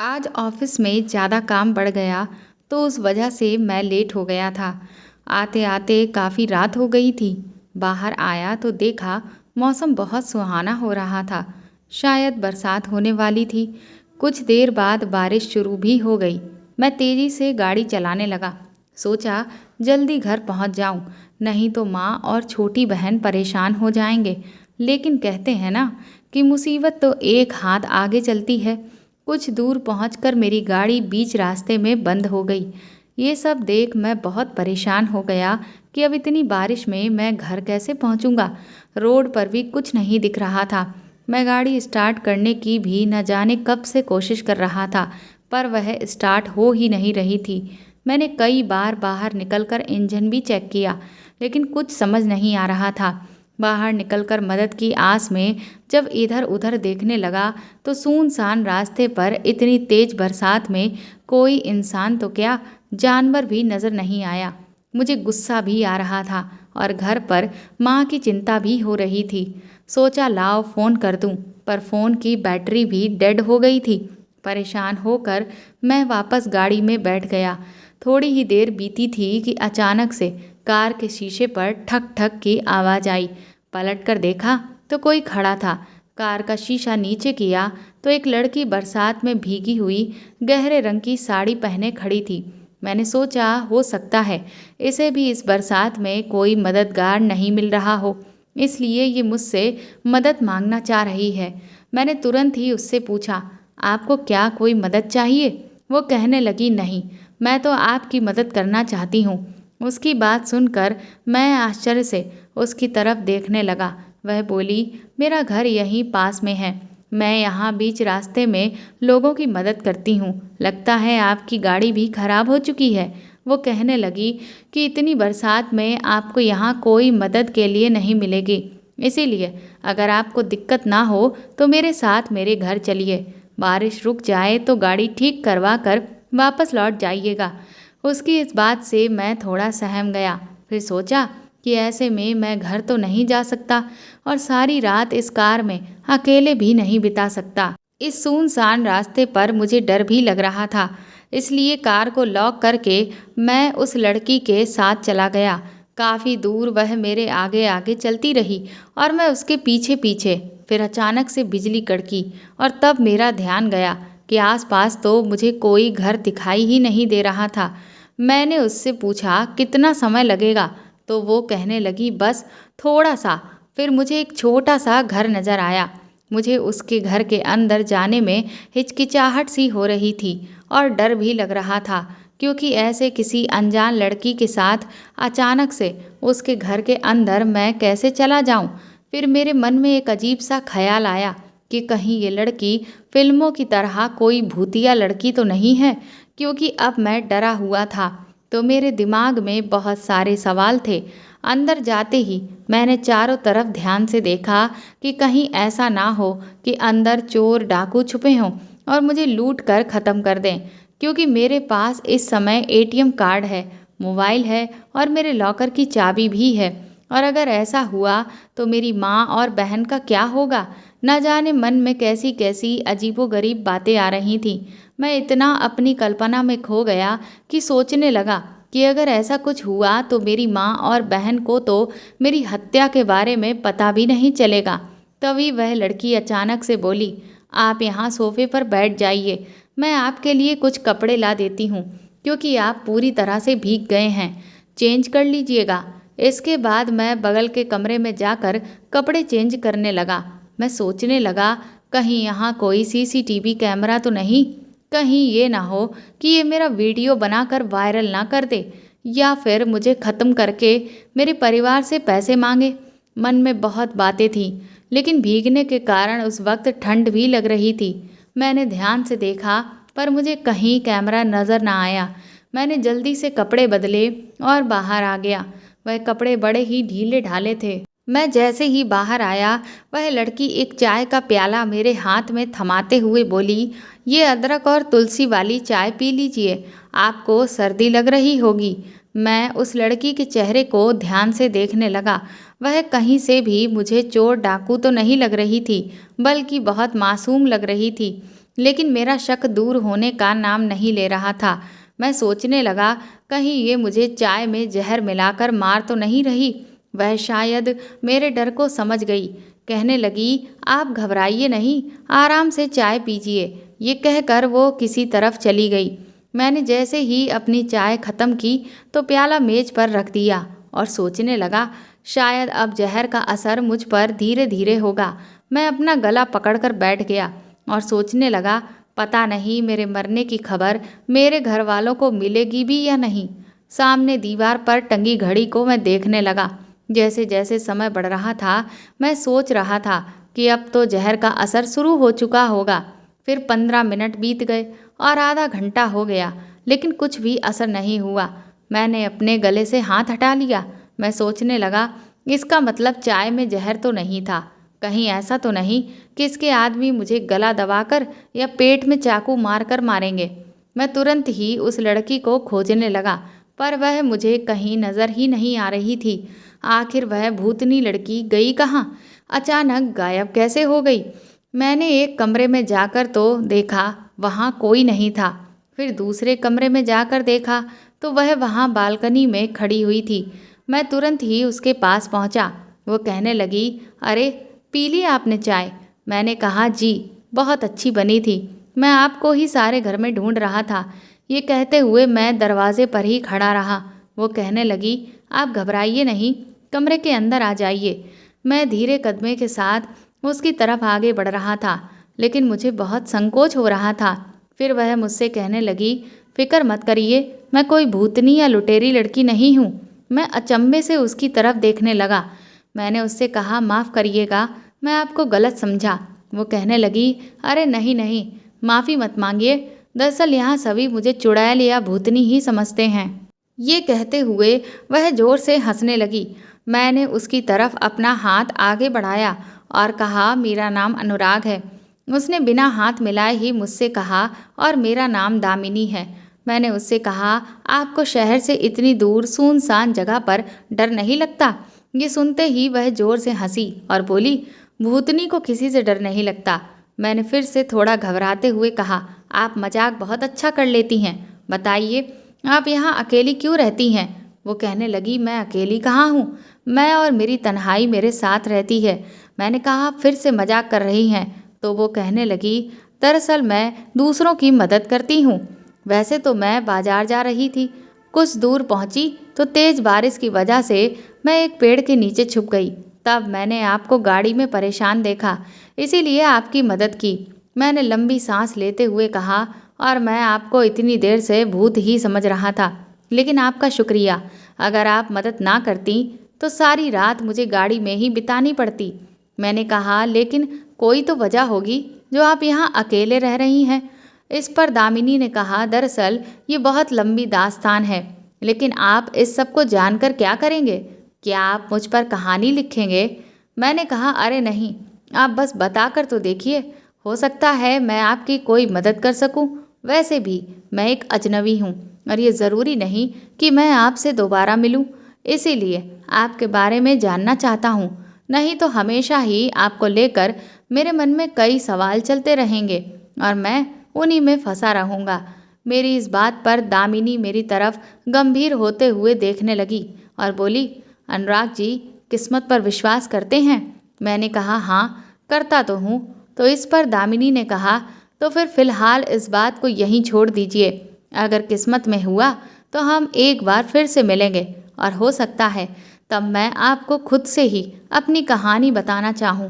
आज ऑफिस में ज़्यादा काम बढ़ गया तो उस वजह से मैं लेट हो गया था। आते आते काफ़ी रात हो गई थी। बाहर आया तो देखा मौसम बहुत सुहाना हो रहा था। शायद बरसात होने वाली थी। कुछ देर बाद बारिश शुरू भी हो गई। मैं तेज़ी से गाड़ी चलाने लगा। सोचा जल्दी घर पहुंच जाऊं, नहीं तो माँ और छोटी बहन परेशान हो जाएंगे। लेकिन कहते हैं ना कि मुसीबत तो एक हाथ आगे चलती है। कुछ दूर पहुंचकर मेरी गाड़ी बीच रास्ते में बंद हो गई। ये सब देख मैं बहुत परेशान हो गया कि अब इतनी बारिश में मैं घर कैसे पहुंचूंगा। रोड पर भी कुछ नहीं दिख रहा था। मैं गाड़ी स्टार्ट करने की भी न जाने कब से कोशिश कर रहा था, पर वह स्टार्ट हो ही नहीं रही थी। मैंने कई बार बाहर निकलकर इंजन भी चेक किया, लेकिन कुछ समझ नहीं आ रहा था। बाहर निकलकर मदद की आस में जब इधर उधर देखने लगा तो सुनसान रास्ते पर इतनी तेज बरसात में कोई इंसान तो क्या, जानवर भी नजर नहीं आया। मुझे गुस्सा भी आ रहा था और घर पर माँ की चिंता भी हो रही थी। सोचा लाओ फ़ोन कर दूं, पर फ़ोन की बैटरी भी डेड हो गई थी। परेशान होकर मैं वापस गाड़ी में बैठ गया। थोड़ी ही देर बीती थी कि अचानक से कार के शीशे पर ठक ठक की आवाज़ आई। पलटकर देखा तो कोई खड़ा था। कार का शीशा नीचे किया तो एक लड़की बरसात में भीगी हुई गहरे रंग की साड़ी पहने खड़ी थी। मैंने सोचा हो सकता है इसे भी इस बरसात में कोई मददगार नहीं मिल रहा हो, इसलिए ये मुझसे मदद मांगना चाह रही है। मैंने तुरंत ही उससे पूछा, आपको क्या कोई मदद चाहिए? वो कहने लगी, नहीं, मैं तो आपकी मदद करना चाहती हूँ। उसकी बात सुनकर मैं आश्चर्य से उसकी तरफ देखने लगा। वह बोली, मेरा घर यहीं पास में है। मैं यहाँ बीच रास्ते में लोगों की मदद करती हूँ। लगता है आपकी गाड़ी भी खराब हो चुकी है। वो कहने लगी कि इतनी बरसात में आपको यहाँ कोई मदद के लिए नहीं मिलेगी, इसीलिए अगर आपको दिक्कत ना हो तो मेरे साथ मेरे घर चलिए। बारिश रुक जाए तो गाड़ी ठीक करवा कर वापस लौट जाइएगा। उसकी इस बात से मैं थोड़ा सहम गया। फिर सोचा कि ऐसे में मैं घर तो नहीं जा सकता और सारी रात इस कार में अकेले भी नहीं बिता सकता। इस सुनसान रास्ते पर मुझे डर भी लग रहा था, इसलिए कार को लॉक करके मैं उस लड़की के साथ चला गया। काफ़ी दूर वह मेरे आगे आगे चलती रही और मैं उसके पीछे पीछे। फिर अचानक से बिजली कड़की और तब मेरा ध्यान गया कि आसपास तो मुझे कोई घर दिखाई ही नहीं दे रहा था। मैंने उससे पूछा कितना समय लगेगा, तो वो कहने लगी बस थोड़ा सा। फिर मुझे एक छोटा सा घर नज़र आया। मुझे उसके घर के अंदर जाने में हिचकिचाहट सी हो रही थी और डर भी लग रहा था, क्योंकि ऐसे किसी अनजान लड़की के साथ अचानक से उसके घर के अंदर मैं कैसे चला जाऊं। फिर मेरे मन में एक अजीब सा ख्याल आया कि कहीं ये लड़की फिल्मों की तरह कोई भूतिया लड़की तो नहीं है, क्योंकि अब मैं डरा हुआ था। तो मेरे दिमाग में बहुत सारे सवाल थे। अंदर जाते ही मैंने चारों तरफ ध्यान से देखा कि कहीं ऐसा ना हो कि अंदर चोर डाकू छुपे हों और मुझे लूट कर ख़त्म कर दें, क्योंकि मेरे पास इस समय एटीएम कार्ड है, मोबाइल है और मेरे लॉकर की चाबी भी है। और अगर ऐसा हुआ तो मेरी माँ और बहन का क्या होगा? न जाने मन में कैसी कैसी अजीबोगरीब बातें आ रही थीं। मैं इतना अपनी कल्पना में खो गया कि सोचने लगा कि अगर ऐसा कुछ हुआ तो मेरी माँ और बहन को तो मेरी हत्या के बारे में पता भी नहीं चलेगा। तभी वह लड़की अचानक से बोली, आप यहाँ सोफे पर बैठ जाइए, मैं आपके लिए कुछ कपड़े ला देती हूँ, क्योंकि आप पूरी तरह से भीग गए हैं। चेंज कर लीजिएगा। इसके बाद मैं बगल के कमरे में जाकर कपड़े चेंज करने लगा। मैं सोचने लगा कहीं यहाँ कोई सीसीटीवी कैमरा तो नहीं, कहीं ये ना हो कि ये मेरा वीडियो बनाकर वायरल ना कर दे या फिर मुझे ख़त्म करके मेरे परिवार से पैसे मांगे। मन में बहुत बातें थीं, लेकिन भीगने के कारण उस वक्त ठंड भी लग रही थी। मैंने ध्यान से देखा पर मुझे कहीं कैमरा नज़र ना आया। मैंने जल्दी से कपड़े बदले और बाहर आ गया। वह कपड़े बड़े ही ढीले ढाले थे। मैं जैसे ही बाहर आया वह लड़की एक चाय का प्याला मेरे हाथ में थमाते हुए बोली, ये अदरक और तुलसी वाली चाय पी लीजिए, आपको सर्दी लग रही होगी। मैं उस लड़की के चेहरे को ध्यान से देखने लगा। वह कहीं से भी मुझे चोर डाकू तो नहीं लग रही थी, बल्कि बहुत मासूम लग रही थी। लेकिन मेरा शक दूर होने का नाम नहीं ले रहा था। मैं सोचने लगा, कहीं ये मुझे चाय में जहर मिलाकर मार तो नहीं रही। वह शायद मेरे डर को समझ गई। कहने लगी, आप घबराइए नहीं, आराम से चाय पीजिए। ये कहकर वो किसी तरफ चली गई। मैंने जैसे ही अपनी चाय खत्म की तो प्याला मेज पर रख दिया और सोचने लगा, शायद अब जहर का असर मुझ पर धीरे धीरे होगा। मैं अपना गला पकड़कर बैठ गया और सोचने लगा, पता नहीं मेरे मरने की खबर मेरे घर वालों को मिलेगी भी या नहीं। सामने दीवार पर टंगी घड़ी को मैं देखने लगा। जैसे जैसे समय बढ़ रहा था, मैं सोच रहा था कि अब तो जहर का असर शुरू हो चुका होगा। फिर 15 मिनट बीत गए और आधा घंटा हो गया, लेकिन कुछ भी असर नहीं हुआ। मैंने अपने गले से हाथ हटा लिया। मैं सोचने लगा, इसका मतलब चाय में जहर तो नहीं था। कहीं ऐसा तो नहीं कि इसके आदमी मुझे गला दबाकर या पेट में चाकू मारकर मारेंगे। मैं तुरंत ही उस लड़की को खोजने लगा, पर वह मुझे कहीं नज़र ही नहीं आ रही थी। आखिर वह भूतनी लड़की गई कहाँ? अचानक गायब कैसे हो गई? मैंने एक कमरे में जाकर तो देखा, वहाँ कोई नहीं था। फिर दूसरे कमरे में जाकर देखा तो वह वहाँ बालकनी में खड़ी हुई थी। मैं तुरंत ही उसके पास पहुँचा। वो कहने लगी, अरे पी ली आपने चाय? मैंने कहा, जी, बहुत अच्छी बनी थी। मैं आपको ही सारे घर में ढूंढ रहा था। ये कहते हुए मैं दरवाजे पर ही खड़ा रहा। वो कहने लगी, आप घबराइए नहीं, कमरे के अंदर आ जाइए। मैं धीरे कदमे के साथ उसकी तरफ आगे बढ़ रहा था, लेकिन मुझे बहुत संकोच हो रहा था। फिर वह मुझसे कहने लगी, फिक्र मत करिए, मैं कोई भूतनी या लुटेरी लड़की नहीं हूँ। मैं अचंभे से उसकी तरफ देखने लगा। मैंने उससे कहा, माफ़ करिएगा, मैं आपको गलत समझा। वो कहने लगी, अरे नहीं नहीं, माफ़ी मत मांगिए। दरअसल यहाँ सभी मुझे चुड़ैल या भूतनी ही समझते हैं। ये कहते हुए वह ज़ोर से हंसने लगी। मैंने उसकी तरफ अपना हाथ आगे बढ़ाया और कहा, मेरा नाम अनुराग है। उसने बिना हाथ मिलाए ही मुझसे कहा, और मेरा नाम दामिनी है। मैंने उससे कहा, आपको शहर से इतनी दूर सुनसान जगह पर डर नहीं लगता? ये सुनते ही वह ज़ोर से हंसी और बोली, भूतनी को किसी से डर नहीं लगता। मैंने फिर से थोड़ा घबराते हुए कहा, आप मजाक बहुत अच्छा कर लेती हैं। बताइए, आप यहाँ अकेली क्यों रहती हैं? वो कहने लगी, मैं अकेली कहाँ हूँ, मैं और मेरी तन्हाई मेरे साथ रहती है। मैंने कहा, फिर से मजाक कर रही हैं? तो वो कहने लगी, दरअसल मैं दूसरों की मदद करती हूँ। वैसे तो मैं बाजार जा रही थी। कुछ दूर पहुँची तो तेज़ बारिश की वजह से मैं एक पेड़ के नीचे छुप गई। तब मैंने आपको गाड़ी में परेशान देखा, इसीलिए आपकी मदद की। मैंने लंबी सांस लेते हुए कहा, और मैं आपको इतनी देर से भूत ही समझ रहा था, लेकिन आपका शुक्रिया। अगर आप मदद ना करती तो सारी रात मुझे गाड़ी में ही बितानी पड़ती। मैंने कहा, लेकिन कोई तो वजह होगी जो आप यहाँ अकेले रह रही हैं। इस पर दामिनी ने कहा, दरअसल ये बहुत लंबी दास्तान है, लेकिन आप इस सब को जानकर क्या करेंगे? क्या आप मुझ पर कहानी लिखेंगे? मैंने कहा, अरे नहीं, आप बस बता कर तो देखिए, हो सकता है मैं आपकी कोई मदद कर सकूं। वैसे भी मैं एक अजनबी हूं और ये ज़रूरी नहीं कि मैं आपसे दोबारा मिलूं, इसीलिए आपके बारे में जानना चाहता हूं। नहीं तो हमेशा ही आपको लेकर मेरे मन में कई सवाल चलते रहेंगे और मैं उन्हीं में फंसा रहूँगा। मेरी इस बात पर दामिनी मेरी तरफ गंभीर होते हुए देखने लगी और बोली, अनुराग जी किस्मत पर विश्वास करते हैं? मैंने कहा, हाँ, करता तो हूँ। तो इस पर दामिनी ने कहा, तो फिर फ़िलहाल इस बात को यहीं छोड़ दीजिए। अगर किस्मत में हुआ तो हम एक बार फिर से मिलेंगे, और हो सकता है तब मैं आपको खुद से ही अपनी कहानी बताना चाहूँ।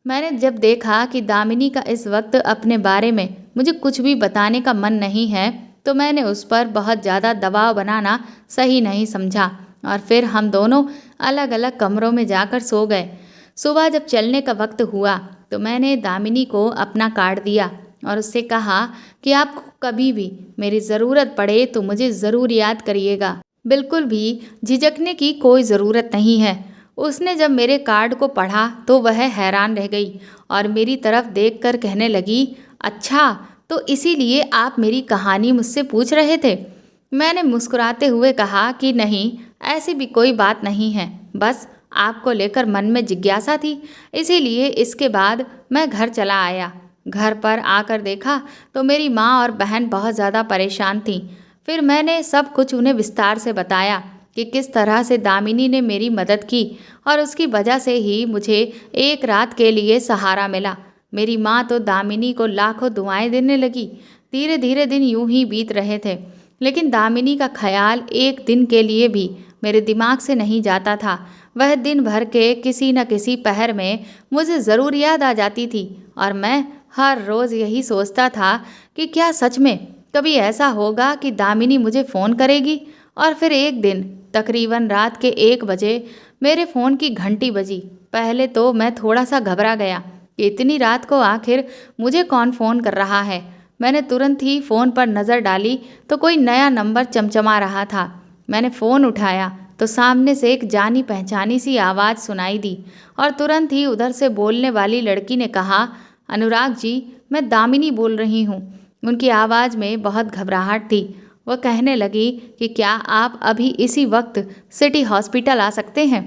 मैंने जब देखा कि दामिनी का इस वक्त अपने बारे में मुझे कुछ भी बताने का मन नहीं है, तो मैंने उस पर बहुत ज़्यादा दबाव बनाना सही नहीं समझा, और फिर हम दोनों अलग अलग कमरों में जाकर सो गए। सुबह जब चलने का वक्त हुआ तो मैंने दामिनी को अपना कार्ड दिया और उससे कहा कि आपको कभी भी मेरी ज़रूरत पड़े तो मुझे ज़रूर याद करिएगा। बिल्कुल भी झिझकने की कोई ज़रूरत नहीं है। उसने जब मेरे कार्ड को पढ़ा तो वह हैरान रह गई और मेरी तरफ देखकर कहने लगी, अच्छा, तो इसीलिए आप मेरी कहानी मुझसे पूछ रहे थे? मैंने मुस्कुराते हुए कहा कि नहीं, ऐसी भी कोई बात नहीं है, बस आपको लेकर मन में जिज्ञासा थी, इसीलिए इसके बाद मैं घर चला आया। घर पर आकर देखा तो मेरी माँ और बहन बहुत ज़्यादा परेशान थीं। फिर मैंने सब कुछ उन्हें विस्तार से बताया कि किस तरह से दामिनी ने मेरी मदद की और उसकी वजह से ही मुझे एक रात के लिए सहारा मिला। मेरी माँ तो दामिनी को लाखों दुआएं देने लगी। धीरे धीरे दिन यूं ही बीत रहे थे, लेकिन दामिनी का ख्याल एक दिन के लिए भी मेरे दिमाग से नहीं जाता था। वह दिन भर के किसी न किसी पहर में मुझे ज़रूर याद आ जाती थी और मैं हर रोज़ यही सोचता था कि क्या सच में कभी ऐसा होगा कि दामिनी मुझे फ़ोन करेगी। और फिर एक दिन तकरीबन रात के 1 बजे मेरे फ़ोन की घंटी बजी। पहले तो मैं थोड़ा सा घबरा गया कि इतनी रात को आखिर मुझे कौन फ़ोन कर रहा है। मैंने तुरंत ही फ़ोन पर नज़र डाली तो कोई नया नंबर चमचमा रहा था। मैंने फ़ोन उठाया तो सामने से एक जानी पहचानी सी आवाज़ सुनाई दी और तुरंत ही उधर से बोलने वाली लड़की ने कहा, अनुराग जी, मैं दामिनी बोल रही हूँ। उनकी आवाज़ में बहुत घबराहट थी। वह कहने लगी कि क्या आप अभी इसी वक्त सिटी हॉस्पिटल आ सकते हैं।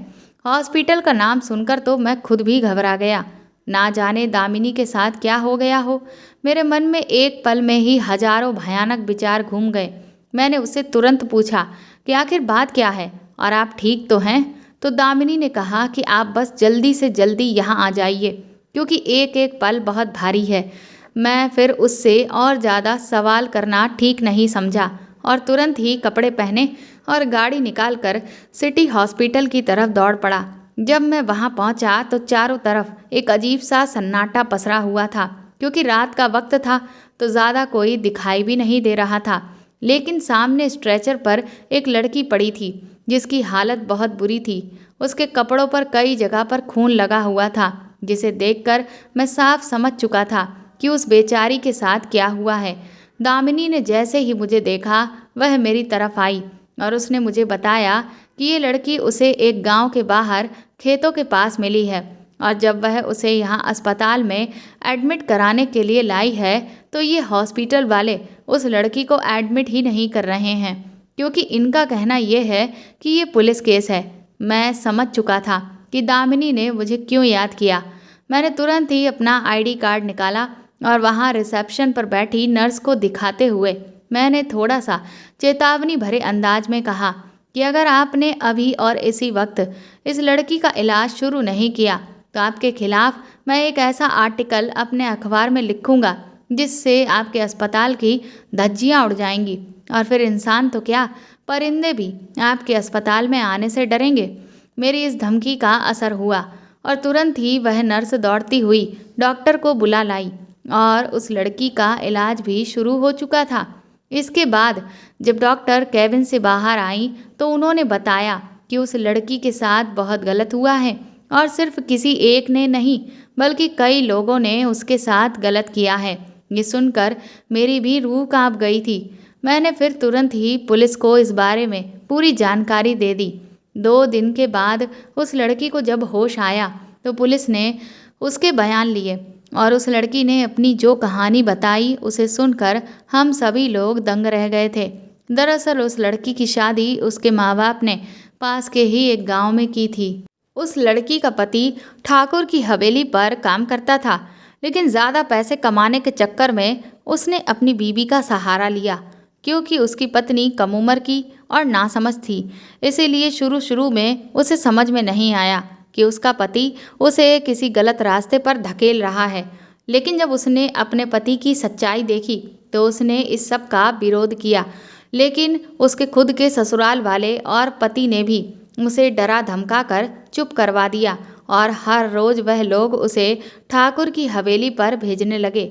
हॉस्पिटल का नाम सुनकर तो मैं खुद भी घबरा गया। ना जाने दामिनी के साथ क्या हो गया हो। मेरे मन में एक पल में ही हजारों भयानक विचार घूम गए। मैंने उससे तुरंत पूछा कि आखिर बात क्या है और आप ठीक तो हैं। तो दामिनी ने कहा कि आप बस जल्दी से जल्दी यहाँ आ जाइए, क्योंकि एक एक पल बहुत भारी है। मैं फिर उससे और ज़्यादा सवाल करना ठीक नहीं समझा और तुरंत ही कपड़े पहने और गाड़ी निकालकर सिटी हॉस्पिटल की तरफ दौड़ पड़ा। जब मैं वहां पहुंचा तो चारों तरफ एक अजीब सा सन्नाटा पसरा हुआ था, क्योंकि रात का वक्त था तो ज़्यादा कोई दिखाई भी नहीं दे रहा था। लेकिन सामने स्ट्रेचर पर एक लड़की पड़ी थी जिसकी हालत बहुत बुरी थी। उसके कपड़ों पर कई जगह पर खून लगा हुआ था, जिसे देखकर मैं साफ समझ चुका था कि उस बेचारी के साथ क्या हुआ है। दामिनी ने जैसे ही मुझे देखा वह मेरी तरफ आई और उसने मुझे बताया कि ये लड़की उसे एक गांव के बाहर खेतों के पास मिली है और जब वह उसे यहाँ अस्पताल में एडमिट कराने के लिए लाई है तो ये हॉस्पिटल वाले उस लड़की को एडमिट ही नहीं कर रहे हैं, क्योंकि इनका कहना यह है कि ये पुलिस केस है। मैं समझ चुका था कि दामिनी ने मुझे क्यों याद किया। मैंने तुरंत ही अपना आईडी कार्ड निकाला और वहाँ रिसेप्शन पर बैठी नर्स को दिखाते हुए मैंने थोड़ा सा चेतावनी भरे अंदाज में कहा कि अगर आपने अभी और इसी वक्त इस लड़की का इलाज शुरू नहीं किया तो आपके खिलाफ मैं एक ऐसा आर्टिकल अपने अखबार में लिखूंगा जिससे आपके अस्पताल की धज्जियां उड़ जाएंगी और फिर इंसान तो क्या, परिंदे भी आपके अस्पताल में आने से डरेंगे। मेरी इस धमकी का असर हुआ और तुरंत ही वह नर्स दौड़ती हुई डॉक्टर को बुला लाई और उस लड़की का इलाज भी शुरू हो चुका था। इसके बाद जब डॉक्टर केबिन से बाहर आई तो उन्होंने बताया कि उस लड़की के साथ बहुत गलत हुआ है और सिर्फ किसी एक ने नहीं बल्कि कई लोगों ने उसके साथ गलत किया है। ये सुनकर मेरी भी रूह कांप गई थी। मैंने फिर तुरंत ही पुलिस को इस बारे में पूरी जानकारी दे दी। 2 दिन के बाद उस लड़की को जब होश आया तो पुलिस ने उसके बयान लिए और उस लड़की ने अपनी जो कहानी बताई उसे सुनकर हम सभी लोग दंग रह गए थे। दरअसल उस लड़की की शादी उसके माँ बाप ने पास के ही एक गांव में की थी। उस लड़की का पति ठाकुर की हवेली पर काम करता था, लेकिन ज़्यादा पैसे कमाने के चक्कर में उसने अपनी बीवी का सहारा लिया, क्योंकि उसकी पत्नी कम उम्र की और नासमझ थी। इसीलिए शुरू शुरू में उसे समझ में नहीं आया कि उसका पति उसे किसी गलत रास्ते पर धकेल रहा है। लेकिन जब उसने अपने पति की सच्चाई देखी तो उसने इस सब का विरोध किया, लेकिन उसके खुद के ससुराल वाले और पति ने भी उसे डरा धमका कर चुप करवा दिया और हर रोज़ वह लोग उसे ठाकुर की हवेली पर भेजने लगे।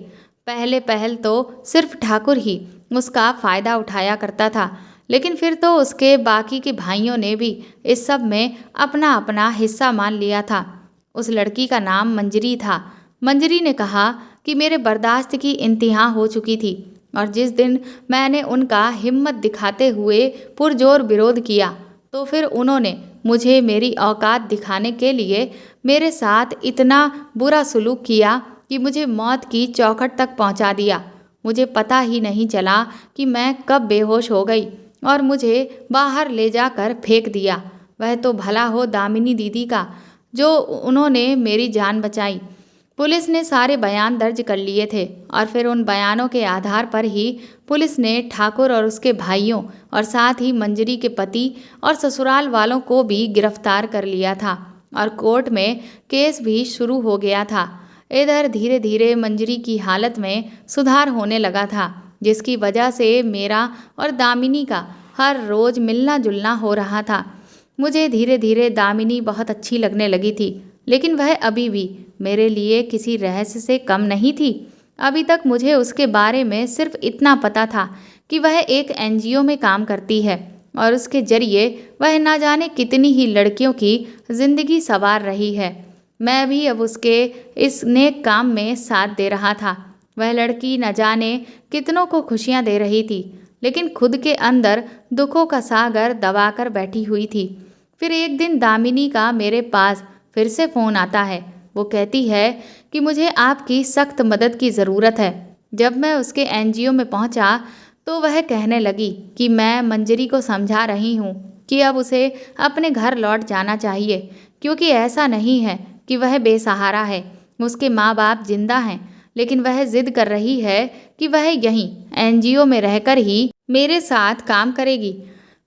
पहल तो सिर्फ ठाकुर ही उसका फ़ायदा उठाया करता था, लेकिन फिर तो उसके बाकी के भाइयों ने भी इस सब में अपना अपना हिस्सा मान लिया था। उस लड़की का नाम मंजरी था। मंजरी ने कहा कि मेरे बर्दाश्त की इंतहा हो चुकी थी और जिस दिन मैंने उनका हिम्मत दिखाते हुए पुरजोर विरोध किया तो फिर उन्होंने मुझे मेरी औकात दिखाने के लिए मेरे साथ इतना बुरा सलूक किया कि मुझे मौत की चौखट तक पहुंचा दिया। मुझे पता ही नहीं चला कि मैं कब बेहोश हो गई और मुझे बाहर ले जाकर फेंक दिया। वह तो भला हो दामिनी दीदी का, जो उन्होंने मेरी जान बचाई। पुलिस ने सारे बयान दर्ज कर लिए थे और फिर उन बयानों के आधार पर ही पुलिस ने ठाकुर और उसके भाइयों और साथ ही मंजरी के पति और ससुराल वालों को भी गिरफ्तार कर लिया था और कोर्ट में केस भी शुरू हो गया था। इधर धीरे धीरे मंजरी की हालत में सुधार होने लगा था, जिसकी वजह से मेरा और दामिनी का हर रोज मिलना जुलना हो रहा था। मुझे धीरे धीरे दामिनी बहुत अच्छी लगने लगी थी, लेकिन वह अभी भी मेरे लिए किसी रहस्य से कम नहीं थी। अभी तक मुझे उसके बारे में सिर्फ इतना पता था कि वह एक एनजीओ में काम करती है और उसके जरिए वह ना जाने कितनी ही लड़कियों की जिंदगी संवार रही है। मैं भी अब उसके इस नेक काम में साथ दे रहा था। वह लड़की न जाने कितनों को खुशियां दे रही थी, लेकिन खुद के अंदर दुखों का सागर दबाकर बैठी हुई थी। फिर एक दिन दामिनी का मेरे पास फिर से फ़ोन आता है। वो कहती है कि मुझे आपकी सख्त मदद की ज़रूरत है। जब मैं उसके एनजीओ में पहुंचा तो वह कहने लगी कि मैं मंजरी को समझा रही हूँ कि अब उसे अपने घर लौट जाना चाहिए, क्योंकि ऐसा नहीं है कि वह बेसहारा है। उसके माँ बाप जिंदा हैं, लेकिन वह जिद कर रही है कि वह यहीं एनजीओ में रहकर ही मेरे साथ काम करेगी।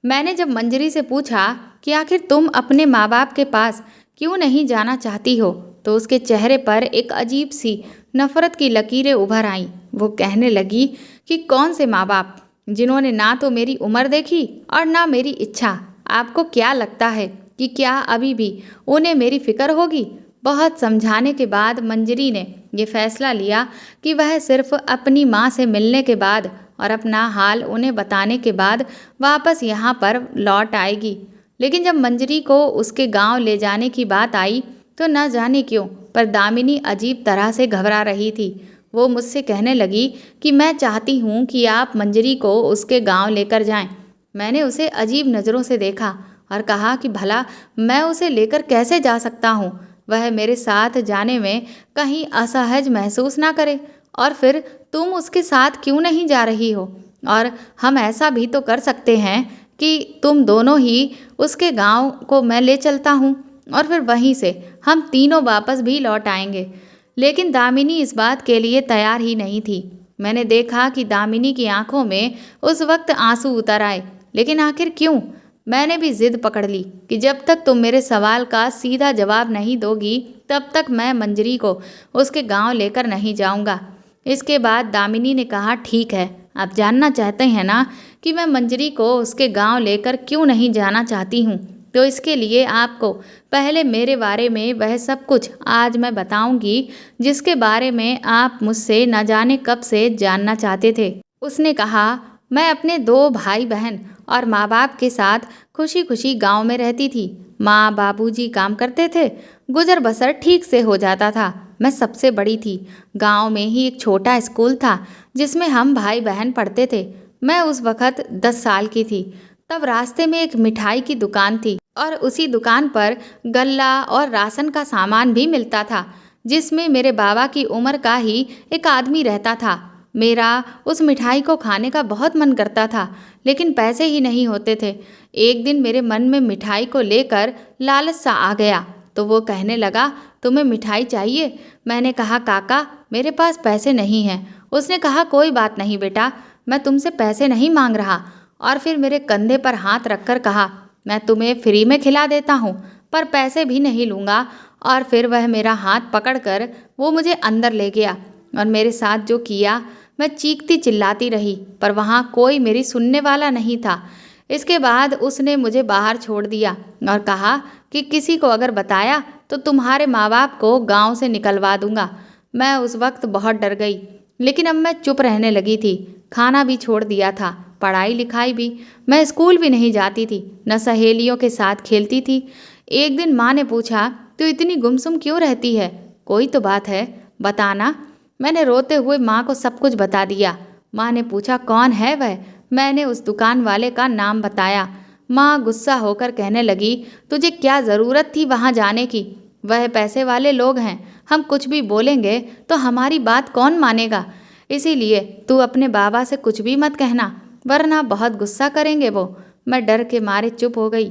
मैंने जब मंजरी से पूछा कि आखिर तुम अपने माँ बाप के पास क्यों नहीं जाना चाहती हो, तो उसके चेहरे पर एक अजीब सी नफरत की लकीरें उभर आईं। वो कहने लगी कि कौन से माँ बाप, जिन्होंने ना तो मेरी उम्र देखी और ना मेरी इच्छा। आपको क्या लगता है कि क्या अभी भी उन्हें मेरी फिक्र होगी? बहुत समझाने के बाद मंजरी ने ये फैसला लिया कि वह सिर्फ अपनी माँ से मिलने के बाद और अपना हाल उन्हें बताने के बाद वापस यहाँ पर लौट आएगी। लेकिन जब मंजरी को उसके गांव ले जाने की बात आई तो न जाने क्यों पर दामिनी अजीब तरह से घबरा रही थी। वो मुझसे कहने लगी कि मैं चाहती हूँ कि आप मंजरी को उसके गांव लेकर जाएं। मैंने उसे अजीब नज़रों से देखा और कहा कि भला मैं उसे लेकर कैसे जा सकता हूँ? वह मेरे साथ जाने में कहीं असहज महसूस ना करे। और फिर तुम उसके साथ क्यों नहीं जा रही हो? और हम ऐसा भी तो कर सकते हैं कि तुम दोनों ही उसके गांव को मैं ले चलता हूँ और फिर वहीं से हम तीनों वापस भी लौट आएंगे। लेकिन दामिनी इस बात के लिए तैयार ही नहीं थी। मैंने देखा कि दामिनी की आंखों में उस वक्त आंसू उतर आए, लेकिन आखिर क्यों? मैंने भी जिद पकड़ ली कि जब तक तुम मेरे सवाल का सीधा जवाब नहीं दोगी तब तक मैं मंजरी को उसके गांव लेकर नहीं जाऊंगा। इसके बाद दामिनी ने कहा, ठीक है, आप जानना चाहते हैं ना कि मैं मंजरी को उसके गांव लेकर क्यों नहीं जाना चाहती हूँ, तो इसके लिए आपको पहले मेरे बारे में वह सब कुछ आज मैं बताऊंगी जिसके बारे में आप मुझसे न जाने कब से जानना चाहते थे। उसने कहा, मैं अपने 2 भाई बहन और माँ बाप के साथ खुशी खुशी गांव में रहती थी। माँ बाबूजी काम करते थे, गुजर बसर ठीक से हो जाता था। मैं सबसे बड़ी थी। गांव में ही एक छोटा स्कूल था जिसमें हम भाई बहन पढ़ते थे। मैं उस वक़्त 10 साल की थी। तब रास्ते में एक मिठाई की दुकान थी और उसी दुकान पर गल्ला और राशन का सामान भी मिलता था, जिसमें मेरे बाबा की उम्र का ही एक आदमी रहता था। मेरा उस मिठाई को खाने का बहुत मन करता था, लेकिन पैसे ही नहीं होते थे। एक दिन मेरे मन में मिठाई को लेकर लालच सा आ गया, तो वो कहने लगा, तुम्हें मिठाई चाहिए? मैंने कहा, काका मेरे पास पैसे नहीं हैं। उसने कहा, कोई बात नहीं बेटा, मैं तुमसे पैसे नहीं मांग रहा। और फिर मेरे कंधे पर हाथ रखकर कहा, मैं तुम्हें फ्री में खिला देता हूँ, पर पैसे भी नहीं लूँगा। और फिर वह मेरा हाथ पकड़कर वो मुझे अंदर ले गया और मेरे साथ जो किया, मैं चीखती चिल्लाती रही, पर वहाँ कोई मेरी सुनने वाला नहीं था। इसके बाद उसने मुझे बाहर छोड़ दिया और कहा कि किसी को अगर बताया तो तुम्हारे माँ बाप को गांव से निकलवा दूंगा। मैं उस वक्त बहुत डर गई, लेकिन अब मैं चुप रहने लगी थी। खाना भी छोड़ दिया था, पढ़ाई लिखाई भी। मैं स्कूल भी नहीं जाती थी, न सहेलियों के साथ खेलती थी। एक दिन माँ ने पूछा, तू इतनी गुमसुम क्यों रहती है? कोई तो बात है, बताना। मैंने रोते हुए माँ को सब कुछ बता दिया। माँ ने पूछा, कौन है वह? मैंने उस दुकान वाले का नाम बताया। माँ गुस्सा होकर कहने लगी, तुझे क्या ज़रूरत थी वहाँ जाने की? वह पैसे वाले लोग हैं, हम कुछ भी बोलेंगे तो हमारी बात कौन मानेगा? इसीलिए तू अपने बाबा से कुछ भी मत कहना, वरना बहुत गुस्सा करेंगे वो। मैं डर के मारे चुप हो गई।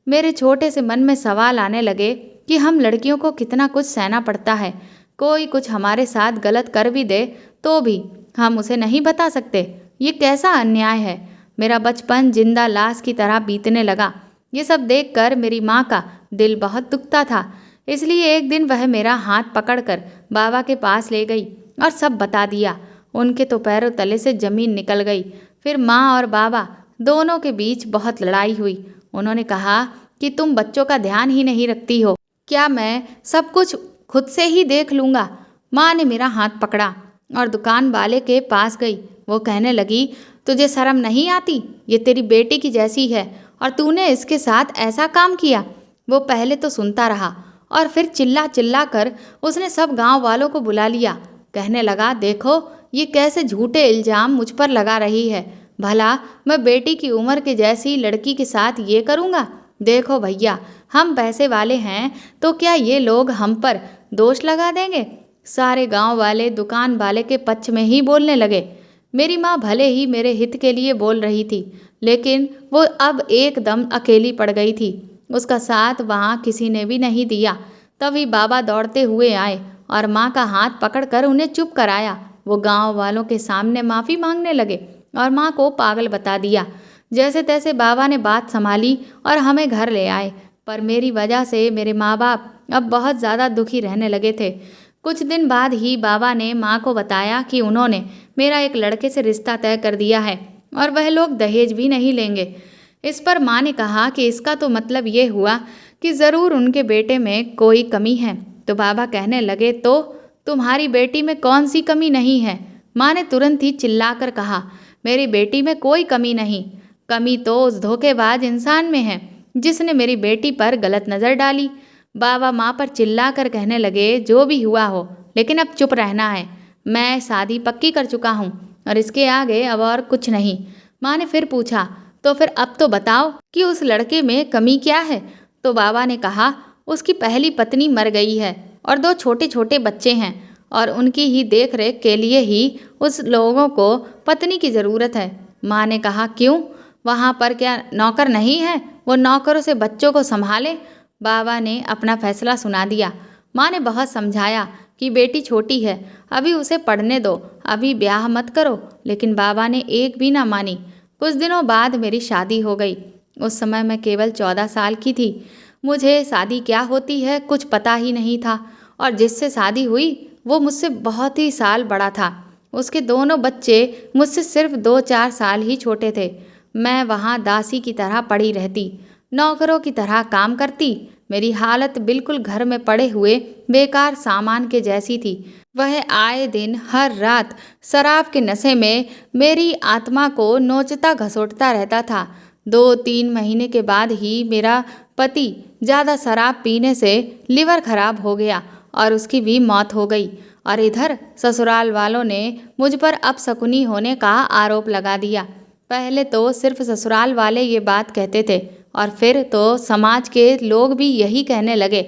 मेरे छोटे से मन में सवाल आने लगे कि हम लड़कियों को कितना कुछ सहना पड़ता है। कोई कुछ हमारे साथ गलत कर भी दे तो भी हम उसे नहीं बता सकते। ये कैसा अन्याय है। मेरा बचपन जिंदा लाश की तरह बीतने लगा। ये सब देखकर मेरी माँ का दिल बहुत दुखता था। इसलिए एक दिन वह मेरा हाथ पकड़कर बाबा के पास ले गई और सब बता दिया। उनके तो पैरों तले से जमीन निकल गई। फिर माँ और बाबा दोनों के बीच बहुत लड़ाई हुई। उन्होंने कहा कि तुम बच्चों का ध्यान ही नहीं रखती हो, क्या मैं सब कुछ खुद से ही देख लूँगा। माँ ने मेरा हाथ पकड़ा और दुकान वाले के पास गई। वो कहने लगी, तुझे शर्म नहीं आती? ये तेरी बेटी की जैसी है और तूने इसके साथ ऐसा काम किया। वो पहले तो सुनता रहा और फिर चिल्ला चिल्ला कर उसने सब गांव वालों को बुला लिया। कहने लगा, देखो ये कैसे झूठे इल्जाम मुझ पर लगा रही है। भला मैं बेटी की उम्र के जैसी लड़की के साथ ये करूँगा? देखो भैया, हम पैसे वाले हैं तो क्या ये लोग हम पर दोष लगा देंगे? सारे गांव वाले दुकान वाले के पक्ष में ही बोलने लगे। मेरी माँ भले ही मेरे हित के लिए बोल रही थी, लेकिन वो अब एकदम अकेली पड़ गई थी। उसका साथ वहाँ किसी ने भी नहीं दिया। तभी बाबा दौड़ते हुए आए और माँ का हाथ पकड़कर उन्हें चुप कराया। वो गांव वालों के सामने माफ़ी मांगने लगे और माँ को पागल बता दिया। जैसे तैसे बाबा ने बात संभाली और हमें घर ले आए। पर मेरी वजह से मेरे माँ बाप अब बहुत ज़्यादा दुखी रहने लगे थे। कुछ दिन बाद ही बाबा ने माँ को बताया कि उन्होंने मेरा एक लड़के से रिश्ता तय कर दिया है और वह लोग दहेज भी नहीं लेंगे। इस पर माँ ने कहा कि इसका तो मतलब ये हुआ कि ज़रूर उनके बेटे में कोई कमी है। तो बाबा कहने लगे, तो तुम्हारी बेटी में कौन सी कमी नहीं है? माँ ने तुरंत ही चिल्लाकर कहा, मेरी बेटी में कोई कमी नहीं। कमी तो उस धोखेबाज इंसान में है जिसने मेरी बेटी पर गलत नज़र डाली। बाबा माँ पर चिल्लाकर कहने लगे, जो भी हुआ हो, लेकिन अब चुप रहना है। मैं शादी पक्की कर चुका हूँ और इसके आगे अब और कुछ नहीं। माँ ने फिर पूछा, तो फिर अब तो बताओ कि उस लड़के में कमी क्या है? तो बाबा ने कहा, उसकी पहली पत्नी मर गई है और 2 छोटे छोटे बच्चे हैं और उनकी ही देख रेख के लिए ही उस लोगों को पत्नी की ज़रूरत है। माँ ने कहा, क्यों? वहाँ पर क्या नौकर नहीं है? वो नौकरों से बच्चों को संभाले। बाबा ने अपना फैसला सुना दिया। माँ ने बहुत समझाया कि बेटी छोटी है, अभी उसे पढ़ने दो, अभी ब्याह मत करो, लेकिन बाबा ने एक भी ना मानी। कुछ दिनों बाद मेरी शादी हो गई। उस समय मैं केवल 14 साल की थी। मुझे शादी क्या होती है कुछ पता ही नहीं था और जिससे शादी हुई वो मुझसे बहुत ही साल बड़ा था। उसके दोनों बच्चे मुझसे सिर्फ 2-4 साल ही छोटे थे। मैं वहाँ दासी की तरह पड़ी रहती, नौकरों की तरह काम करती। मेरी हालत बिल्कुल घर में पड़े हुए बेकार सामान के जैसी थी। वह आए दिन हर रात शराब के नशे में मेरी आत्मा को नोचता घसोटता रहता था। 2-3 महीने के बाद ही मेरा पति ज़्यादा शराब पीने से लिवर खराब हो गया और उसकी भी मौत हो गई। और इधर ससुराल वालों ने मुझ पर अपशकुनी होने का आरोप लगा दिया। पहले तो सिर्फ ससुराल वाले ये बात कहते थे और फिर तो समाज के लोग भी यही कहने लगे।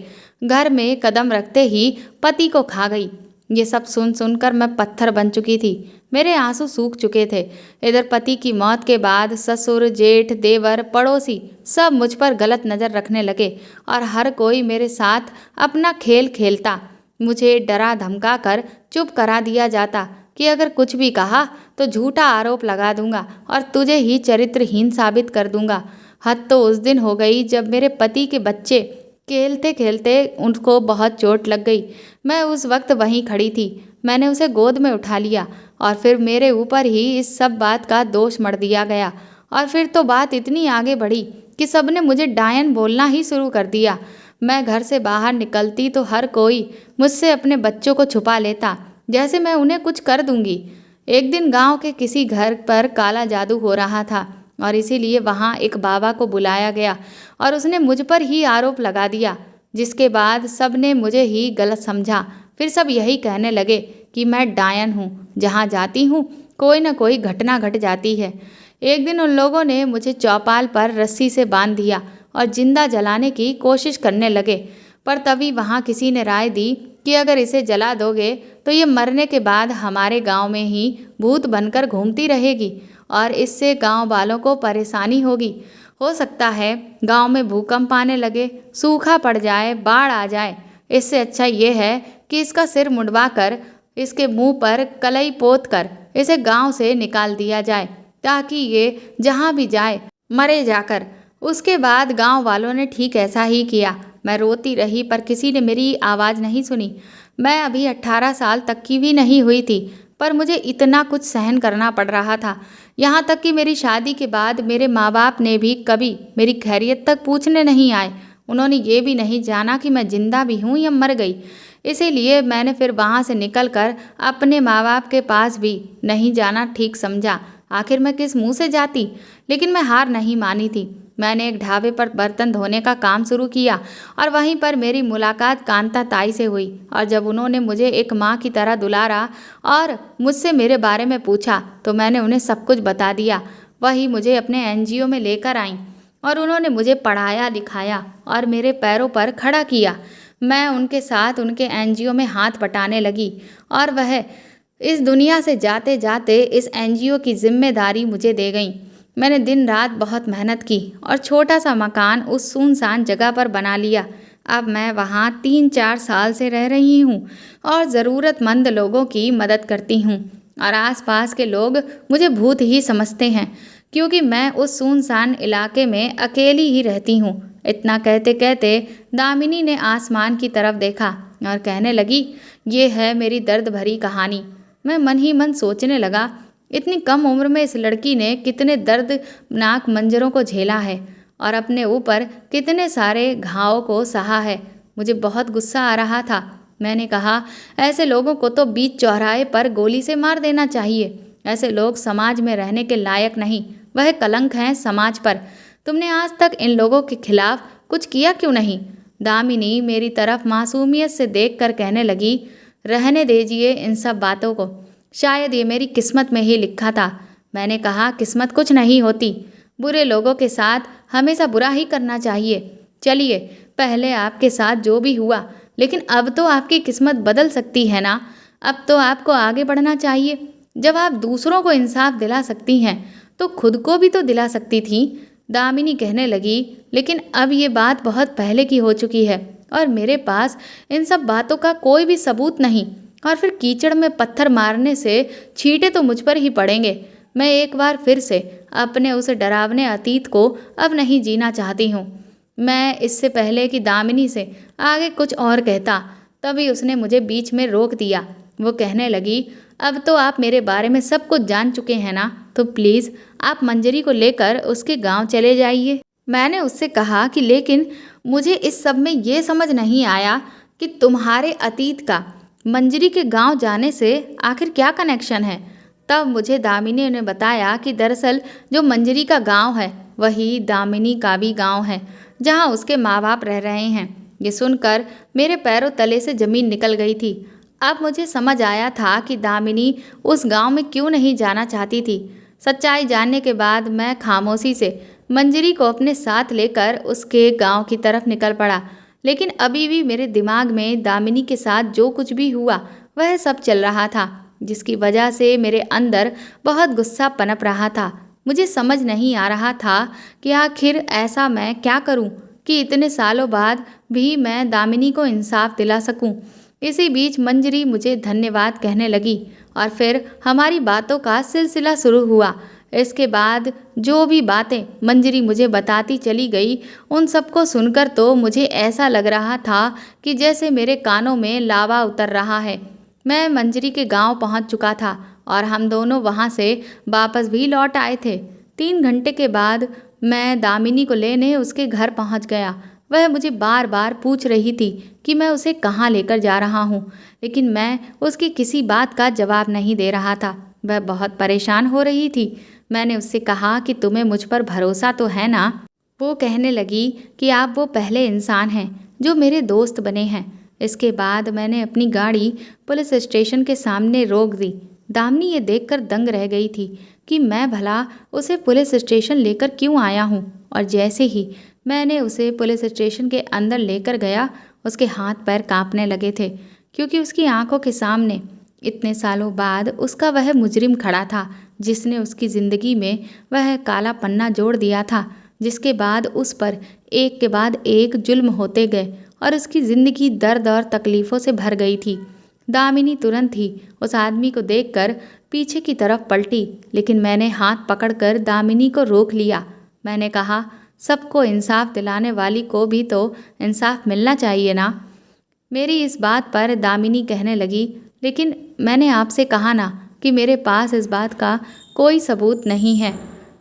घर में कदम रखते ही पति को खा गई। ये सब सुन सुनकर मैं पत्थर बन चुकी थी। मेरे आंसू सूख चुके थे। इधर पति की मौत के बाद ससुर, जेठ, देवर, पड़ोसी सब मुझ पर गलत नज़र रखने लगे और हर कोई मेरे साथ अपना खेल खेलता। मुझे डरा धमका कर चुप करा दिया जाता कि अगर कुछ भी कहा तो झूठा आरोप लगा दूंगा और तुझे ही चरित्रहीन साबित कर दूंगा। हद तो उस दिन हो गई जब मेरे पति के बच्चे खेलते खेलते उनको बहुत चोट लग गई। मैं उस वक्त वहीं खड़ी थी। मैंने उसे गोद में उठा लिया और फिर मेरे ऊपर ही इस सब बात का दोष मढ़ दिया गया। और फिर तो बात इतनी आगे बढ़ी कि सबने मुझे डायन बोलना ही शुरू कर दिया। मैं घर से बाहर निकलती तो हर कोई मुझसे अपने बच्चों को छुपा लेता, जैसे मैं उन्हें कुछ कर दूंगी। एक दिन गांव के किसी घर पर काला जादू हो रहा था और इसीलिए वहां एक बाबा को बुलाया गया और उसने मुझ पर ही आरोप लगा दिया, जिसके बाद सब ने मुझे ही गलत समझा। फिर सब यही कहने लगे कि मैं डायन हूँ, जहाँ जाती हूँ कोई न कोई घटना घट जाती है। एक दिन उन लोगों ने मुझे चौपाल पर रस्सी से बांध दिया और जिंदा जलाने की कोशिश करने लगे। पर तभी वहाँ किसी ने राय दी कि अगर इसे जला दोगे तो ये मरने के बाद हमारे गांव में ही भूत बनकर घूमती रहेगी और इससे गांव वालों को परेशानी होगी। हो सकता है गांव में भूकंप आने लगे, सूखा पड़ जाए, बाढ़ आ जाए। इससे अच्छा ये है कि इसका सिर मुंडवा कर, इसके मुंह पर कलई पोत कर इसे गांव से निकाल दिया जाए, ताकि ये जहां भी जाए मरे जाकर। उसके बाद गांव वालों ने ठीक ऐसा ही किया। मैं रोती रही पर किसी ने मेरी आवाज़ नहीं सुनी। मैं अभी 18 साल तक की भी नहीं हुई थी, पर मुझे इतना कुछ सहन करना पड़ रहा था। यहाँ तक कि मेरी शादी के बाद मेरे माँ बाप ने भी कभी मेरी खैरियत तक पूछने नहीं आए। उन्होंने ये भी नहीं जाना कि मैं जिंदा भी हूँ या मर गई। इसीलिए मैंने फिर वहाँ से निकलकर अपने माँ बाप के पास भी नहीं जाना ठीक समझा। आखिर मैं किस मुंह से जाती? लेकिन मैं हार नहीं मानी थी। मैंने एक ढाबे पर बर्तन धोने का काम शुरू किया और वहीं पर मेरी मुलाकात कांता ताई से हुई। और जब उन्होंने मुझे एक माँ की तरह दुलारा और मुझसे मेरे बारे में पूछा तो मैंने उन्हें सब कुछ बता दिया। वही मुझे अपने एनजीओ में लेकर आईं और उन्होंने मुझे पढ़ाया लिखाया और मेरे पैरों पर खड़ा किया। मैं उनके साथ उनके एनजीओ में हाथ बटाने लगी और वह इस दुनिया से जाते जाते इस एनजीओ की जिम्मेदारी मुझे दे गईं। मैंने दिन रात बहुत मेहनत की और छोटा सा मकान उस सुनसान जगह पर बना लिया। अब मैं वहाँ 3-4 साल से रह रही हूँ और ज़रूरतमंद लोगों की मदद करती हूँ। और आसपास के लोग मुझे भूत ही समझते हैं, क्योंकि मैं उस सुनसान इलाके में अकेली ही रहती हूँ। इतना कहते कहते दामिनी ने आसमान की तरफ देखा और कहने लगी, ये है मेरी दर्द भरी कहानी। मैं मन ही मन सोचने लगा, इतनी कम उम्र में इस लड़की ने कितने दर्दनाक मंजरों को झेला है और अपने ऊपर कितने सारे घावों को सहा है। मुझे बहुत गुस्सा आ रहा था। मैंने कहा, ऐसे लोगों को तो बीच चौराहे पर गोली से मार देना चाहिए। ऐसे लोग समाज में रहने के लायक नहीं, वह कलंक हैं समाज पर। तुमने आज तक इन लोगों के खिलाफ कुछ किया क्यों नहीं? दामिनी मेरी तरफ मासूमियत से देखकर कहने लगी, रहने दीजिए इन सब बातों को, शायद ये मेरी किस्मत में ही लिखा था। मैंने कहा, किस्मत कुछ नहीं होती, बुरे लोगों के साथ हमेशा बुरा ही करना चाहिए। चलिए, पहले आपके साथ जो भी हुआ, लेकिन अब तो आपकी किस्मत बदल सकती है ना। अब तो आपको आगे बढ़ना चाहिए। जब आप दूसरों को इंसाफ दिला सकती हैं तो खुद को भी तो दिला सकती थी। दामिनी कहने लगी, लेकिन अब ये बात बहुत पहले की हो चुकी है और मेरे पास इन सब बातों का कोई भी सबूत नहीं। और फिर कीचड़ में पत्थर मारने से छींटे तो मुझ पर ही पड़ेंगे। मैं एक बार फिर से अपने उस डरावने अतीत को अब नहीं जीना चाहती हूँ। मैं इससे पहले कि दामिनी से आगे कुछ और कहता, तभी उसने मुझे बीच में रोक दिया। वो कहने लगी, अब तो आप मेरे बारे में सब कुछ जान चुके हैं ना, तो प्लीज़ आप मंजरी को लेकर उसके गांव चले जाइए। मैंने उससे कहा कि लेकिन मुझे इस सब में ये समझ नहीं आया कि तुम्हारे अतीत का मंजरी के गांव जाने से आखिर क्या कनेक्शन है। तब मुझे दामिनी ने बताया कि दरअसल जो मंजरी का गांव है वही दामिनी का भी गांव है, जहां उसके माँ बाप रह रहे हैं। ये सुनकर मेरे पैरों तले से ज़मीन निकल गई थी। अब मुझे समझ आया था कि दामिनी उस गांव में क्यों नहीं जाना चाहती थी। सच्चाई जानने के बाद मैं खामोशी से मंजरी को अपने साथ लेकर उसके गांव की तरफ निकल पड़ा। लेकिन अभी भी मेरे दिमाग में दामिनी के साथ जो कुछ भी हुआ वह सब चल रहा था, जिसकी वजह से मेरे अंदर बहुत गुस्सा पनप रहा था। मुझे समझ नहीं आ रहा था कि आखिर ऐसा मैं क्या करूं कि इतने सालों बाद भी मैं दामिनी को इंसाफ दिला सकूं। इसी बीच मंजरी मुझे धन्यवाद कहने लगी और फिर हमारी बातों का सिलसिला शुरू हुआ। इसके बाद जो भी बातें मंजरी मुझे बताती चली गई, उन सबको सुनकर तो मुझे ऐसा लग रहा था कि जैसे मेरे कानों में लावा उतर रहा है। मैं मंजरी के गांव पहुंच चुका था और हम दोनों वहां से वापस भी लौट आए थे। 3 घंटे के बाद मैं दामिनी को लेने उसके घर पहुंच गया। वह मुझे बार बार पूछ रही थी कि मैं उसे कहाँ लेकर जा रहा हूँ, लेकिन मैं उसकी किसी बात का जवाब नहीं दे रहा था। वह बहुत परेशान हो रही थी। मैंने उससे कहा कि तुम्हें मुझ पर भरोसा तो है ना? वो कहने लगी कि आप वो पहले इंसान हैं जो मेरे दोस्त बने हैं। इसके बाद मैंने अपनी गाड़ी पुलिस स्टेशन के सामने रोक दी। दामिनी ये देखकर दंग रह गई थी कि मैं भला उसे पुलिस स्टेशन लेकर क्यों आया हूँ। और जैसे ही मैंने उसे पुलिस स्टेशन के अंदर लेकर गया, उसके हाथ पैर कांपने लगे थे, क्योंकि उसकी आंखों के सामने इतने सालों बाद उसका वह मुजरिम खड़ा था जिसने उसकी ज़िंदगी में वह काला पन्ना जोड़ दिया था, जिसके बाद उस पर एक के बाद एक जुल्म होते गए और उसकी ज़िंदगी दर्द और तकलीफ़ों से भर गई थी। दामिनी तुरंत ही उस आदमी को देखकर पीछे की तरफ पलटी, लेकिन मैंने हाथ पकड़कर दामिनी को रोक लिया। मैंने कहा, सबको इंसाफ दिलाने वाली को भी तो इंसाफ मिलना चाहिए ना। मेरी इस बात पर दामिनी कहने लगी, लेकिन मैंने आपसे कहा ना कि मेरे पास इस बात का कोई सबूत नहीं है।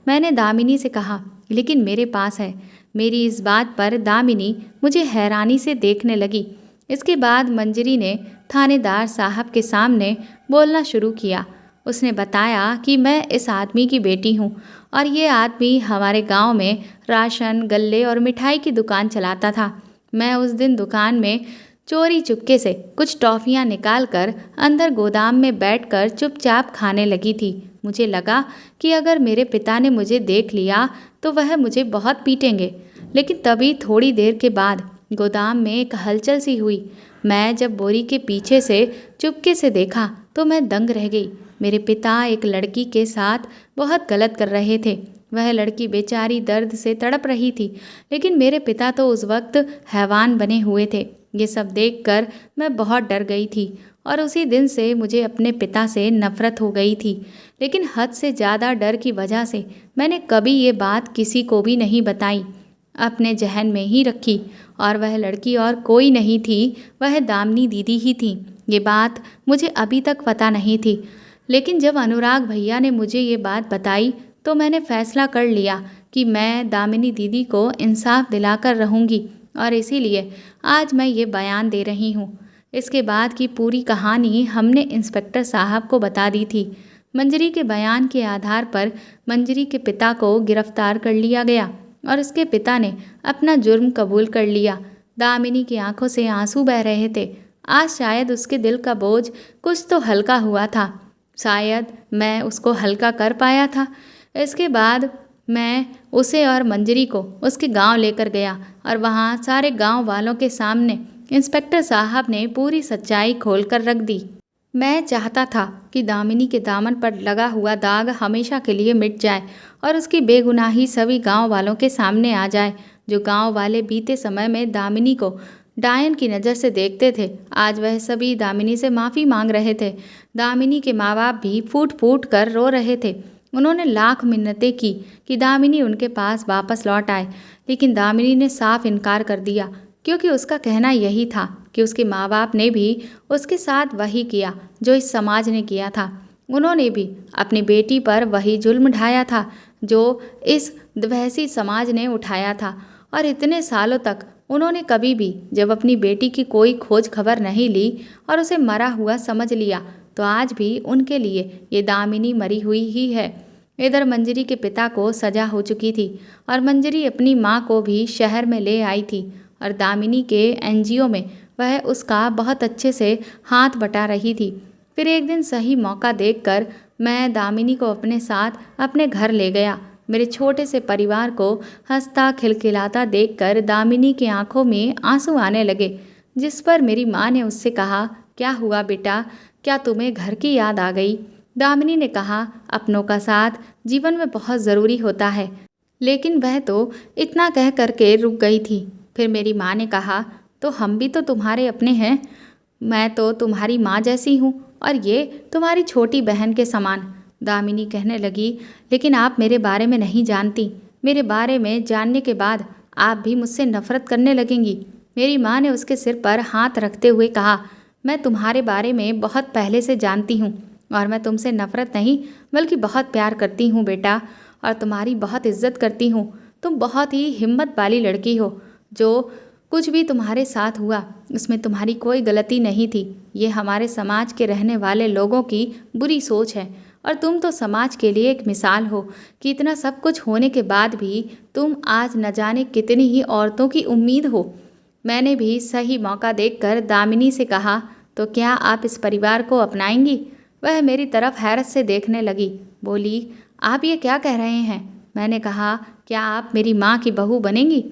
मैंने दामिनी से कहा, लेकिन मेरे पास है। मेरी इस बात पर दामिनी मुझे हैरानी से देखने लगी। इसके बाद मंजरी ने थानेदार साहब के सामने बोलना शुरू किया। उसने बताया कि मैं इस आदमी की बेटी हूँ और ये आदमी हमारे गांव में राशन, गल्ले और मिठाई की दुकान चलाता था। मैं उस दिन दुकान में चोरी चुपके से कुछ टॉफ़ियाँ निकाल कर अंदर गोदाम में बैठकर चुपचाप खाने लगी थी। मुझे लगा कि अगर मेरे पिता ने मुझे देख लिया तो वह मुझे बहुत पीटेंगे, लेकिन तभी थोड़ी देर के बाद गोदाम में एक हलचल सी हुई। मैं जब बोरी के पीछे से चुपके से देखा तो मैं दंग रह गई। मेरे पिता एक लड़की के साथ बहुत गलत कर रहे थे। वह लड़की बेचारी दर्द से तड़प रही थी, लेकिन मेरे पिता तो उस वक्त हैवान बने हुए थे। ये सब देखकर मैं बहुत डर गई थी और उसी दिन से मुझे अपने पिता से नफरत हो गई थी। लेकिन हद से ज़्यादा डर की वजह से मैंने कभी ये बात किसी को भी नहीं बताई, अपने जहन में ही रखी। और वह लड़की और कोई नहीं थी, वह दामिनी दीदी ही थी। ये बात मुझे अभी तक पता नहीं थी, लेकिन जब अनुराग भैया ने मुझे ये बात बताई तो मैंने फैसला कर लिया कि मैं दामिनी दीदी को इंसाफ दिलाकर रहूँगी, और इसीलिए आज मैं ये बयान दे रही हूँ। इसके बाद की पूरी कहानी हमने इंस्पेक्टर साहब को बता दी थी। मंजरी के बयान के आधार पर मंजरी के पिता को गिरफ्तार कर लिया गया और उसके पिता ने अपना जुर्म कबूल कर लिया। दामिनी की आंखों से आंसू बह रहे थे। आज शायद उसके दिल का बोझ कुछ तो हल्का हुआ था। शायद मैं उसको हल्का कर पाया था। इसके बाद मैं उसे और मंजरी को उसके गांव लेकर गया और वहां सारे गांव वालों के सामने इंस्पेक्टर साहब ने पूरी सच्चाई खोल कर रख दी। मैं चाहता था कि दामिनी के दामन पर लगा हुआ दाग हमेशा के लिए मिट जाए और उसकी बेगुनाही सभी गांव वालों के सामने आ जाए। जो गांव वाले बीते समय में दामिनी को डायन की नज़र से देखते थे, आज वह सभी दामिनी से माफ़ी मांग रहे थे। दामिनी के माँ बाप भी फूट फूट कर रो रहे थे। उन्होंने लाख मिन्नतें की कि दामिनी उनके पास वापस लौट आए, लेकिन दामिनी ने साफ इनकार कर दिया, क्योंकि उसका कहना यही था कि उसके माँ बाप ने भी उसके साथ वही किया जो इस समाज ने किया था। उन्होंने भी अपनी बेटी पर वही जुल्म ढाया था जो इस वहसी समाज ने उठाया था। और इतने सालों तक उन्होंने कभी भी जब अपनी बेटी की कोई खोज खबर नहीं ली और उसे मरा हुआ समझ लिया, तो आज भी उनके लिए ये दामिनी मरी हुई ही है। इधर मंजरी के पिता को सजा हो चुकी थी और मंजरी अपनी माँ को भी शहर में ले आई थी और दामिनी के एनजीओ में वह उसका बहुत अच्छे से हाथ बटा रही थी। फिर एक दिन सही मौका देखकर मैं दामिनी को अपने साथ अपने घर ले गया। मेरे छोटे से परिवार को हंसता खिलखिलाता देखकर दामिनी की आंखों में आंसू आने लगे, जिस पर मेरी माँ ने उससे कहा, क्या हुआ बेटा, क्या तुम्हें घर की याद आ गई? दामिनी ने कहा, अपनों का साथ जीवन में बहुत ज़रूरी होता है। लेकिन वह तो इतना कह करके रुक गई थी। फिर मेरी माँ ने कहा, तो हम भी तो तुम्हारे अपने हैं। मैं तो तुम्हारी माँ जैसी हूँ और ये तुम्हारी छोटी बहन के समान। दामिनी कहने लगी, लेकिन आप मेरे बारे में नहीं जानती। मेरे बारे में जानने के बाद आप भी मुझसे नफरत करने लगेंगी। मेरी माँ ने उसके सिर पर हाथ रखते हुए कहा, मैं तुम्हारे बारे में बहुत पहले से जानती हूँ और मैं तुमसे नफरत नहीं बल्कि बहुत प्यार करती हूँ बेटा, और तुम्हारी बहुत इज्जत करती हूँ। तुम बहुत ही हिम्मत वाली लड़की हो। जो कुछ भी तुम्हारे साथ हुआ उसमें तुम्हारी कोई गलती नहीं थी। ये हमारे समाज के रहने वाले लोगों की बुरी सोच है और तुम तो समाज के लिए एक मिसाल हो कि इतना सब कुछ होने के बाद भी तुम आज न जाने कितनी ही औरतों की उम्मीद हो। मैंने भी सही मौका देखकर दामिनी से कहा, तो क्या आप इस परिवार को अपनाएंगी? वह मेरी तरफ हैरत से देखने लगी। बोली, आप ये क्या कह रहे हैं? मैंने कहा, क्या आप मेरी माँ की बहू बनेंगी?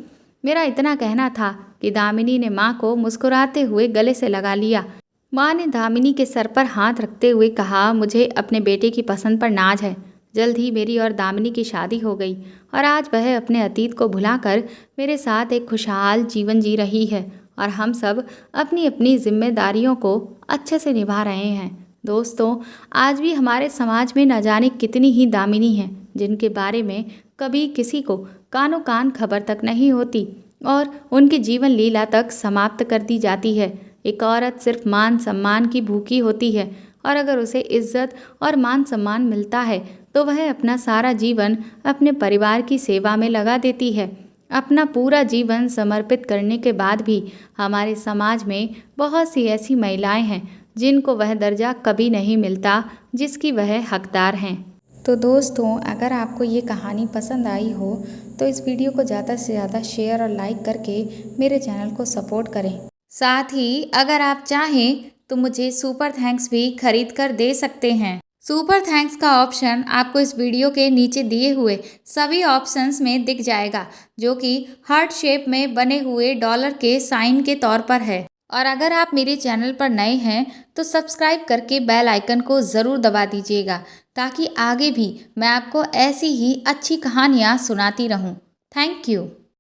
मेरा इतना कहना था कि दामिनी ने माँ को मुस्कुराते हुए गले से लगा लिया। माँ ने दामिनी के सर पर हाथ रखते हुए कहा, मुझे अपने बेटे की पसंद पर नाज है। जल्द ही मेरी और दामिनी की शादी हो गई और आज वह अपने अतीत को भुलाकर मेरे साथ एक खुशहाल जीवन जी रही है और हम सब अपनी अपनी जिम्मेदारियों को अच्छे से निभा रहे हैं। दोस्तों, आज भी हमारे समाज में न जाने कितनी ही दामिनी हैं जिनके बारे में कभी किसी को कानो कान खबर तक नहीं होती और उनकी जीवन लीला तक समाप्त कर दी जाती है। एक औरत सिर्फ मान सम्मान की भूखी होती है और अगर उसे इज्जत और मान सम्मान मिलता है तो वह अपना सारा जीवन अपने परिवार की सेवा में लगा देती है। अपना पूरा जीवन समर्पित करने के बाद भी हमारे समाज में बहुत सी ऐसी महिलाएं हैं जिनको वह दर्जा कभी नहीं मिलता जिसकी वह हकदार हैं। तो दोस्तों, अगर आपको ये कहानी पसंद आई हो तो इस वीडियो को ज़्यादा से ज़्यादा शेयर और लाइक करके मेरे चैनल को सपोर्ट करें। साथ ही अगर आप चाहें तो मुझे सुपर थैंक्स भी खरीद कर दे सकते हैं। सुपर थैंक्स का ऑप्शन आपको इस वीडियो के नीचे दिए हुए सभी ऑप्शंस में दिख जाएगा, जो कि हार्ट शेप में बने हुए डॉलर के साइन के तौर पर है। और अगर आप मेरे चैनल पर नए हैं तो सब्सक्राइब करके बेल आइकन को ज़रूर दबा दीजिएगा, ताकि आगे भी मैं आपको ऐसी ही अच्छी कहानियाँ सुनाती रहूँ। Thank you.